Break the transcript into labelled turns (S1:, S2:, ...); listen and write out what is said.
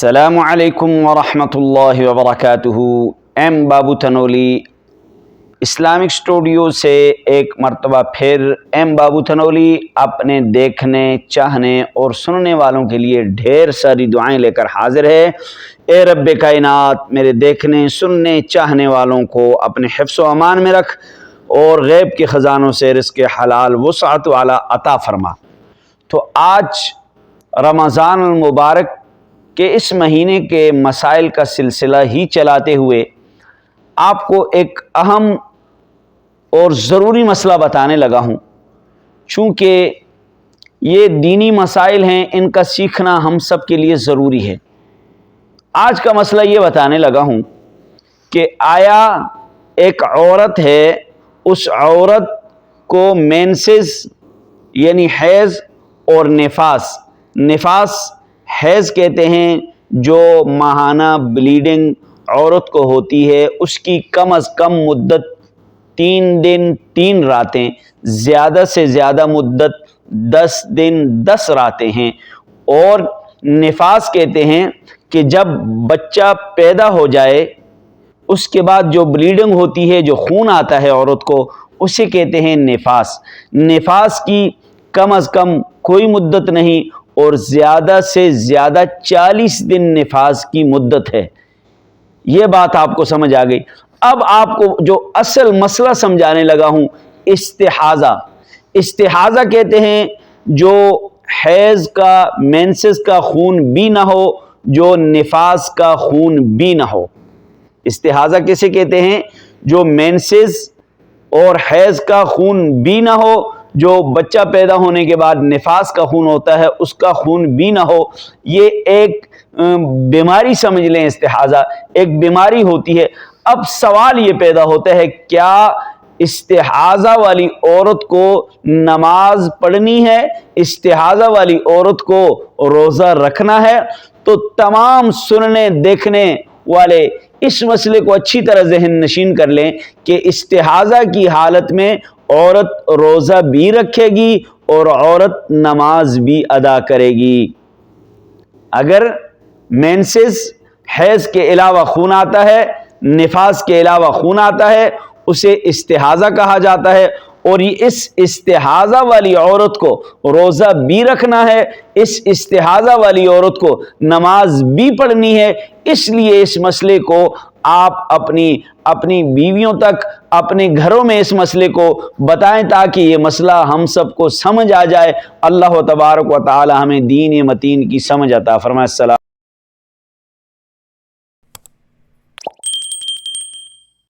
S1: السلام علیکم ورحمۃ اللہ وبرکاتہ۔ ایم بابو تنولی اسلامک اسٹوڈیو سے ایک مرتبہ پھر ایم بابو تنولی اپنے دیکھنے، چاہنے اور سننے والوں کے لیے ڈھیر ساری دعائیں لے کر حاضر ہے۔ اے رب کائنات، میرے دیکھنے، سننے، چاہنے والوں کو اپنے حفظ و امان میں رکھ اور غیب کے خزانوں سے رزق حلال وسعت والا عطا فرما۔ تو آج رمضان المبارک کہ اس مہینے کے مسائل کا سلسلہ ہی چلاتے ہوئے آپ کو ایک اہم اور ضروری مسئلہ بتانے لگا ہوں۔ چونکہ یہ دینی مسائل ہیں، ان کا سیکھنا ہم سب کے لیے ضروری ہے۔ آج کا مسئلہ یہ بتانے لگا ہوں کہ آیا ایک عورت ہے، اس عورت کو مینسز یعنی حیض اور نفاس حیض کہتے ہیں جو ماہانہ بلیڈنگ عورت کو ہوتی ہے، اس کی کم از کم مدت 3 دن 3 راتیں، زیادہ سے زیادہ مدت 10 دن 10 راتیں ہیں۔ اور نفاس کہتے ہیں کہ جب بچہ پیدا ہو جائے اس کے بعد جو بلیڈنگ ہوتی ہے، جو خون آتا ہے عورت کو، اسے کہتے ہیں نفاس۔ نفاس کی کم از کم کوئی مدت نہیں اور زیادہ سے زیادہ 40 دن نفاس کی مدت ہے۔ یہ بات آپ کو سمجھ آ گئی۔ اب آپ کو جو اصل مسئلہ سمجھانے لگا ہوں، استحاضہ کہتے ہیں جو حیض کا مینسز کا خون بھی نہ ہو، جو نفاس کا خون بھی نہ ہو۔ استحاضہ کیسے کہتے ہیں؟ جو مینسز اور حیض کا خون بھی نہ ہو، جو بچہ پیدا ہونے کے بعد نفاس کا خون ہوتا ہے اس کا خون بھی نہ ہو۔ یہ ایک بیماری سمجھ لیں، استحاضہ ایک بیماری ہوتی ہے۔ اب سوال یہ پیدا ہوتا ہے، کیا استحاضہ والی عورت کو نماز پڑھنی ہے؟ استحاضہ والی عورت کو روزہ رکھنا ہے؟ تو تمام سننے دیکھنے والے اس مسئلے کو اچھی طرح ذہن نشین کر لیں کہ استحاضہ کی حالت میں عورت روزہ بھی رکھے گی اور عورت نماز بھی ادا کرے گی۔ اگر مینسز حیض کے علاوہ خون آتا ہے، نفاس کے علاوہ خون آتا ہے، اسے استحاضہ کہا جاتا ہے۔ اور اس استحاضہ والی عورت کو روزہ بھی رکھنا ہے، اس استحاضہ والی عورت کو نماز بھی پڑھنی ہے۔ اس لیے اس مسئلے کو آپ اپنی بیویوں تک، اپنے گھروں میں اس مسئلے کو بتائیں تاکہ یہ مسئلہ ہم سب کو سمجھ آ جائے۔ اللہ تبارک و تعالی ہمیں دین متین کی سمجھ عطا فرمائے۔ السلام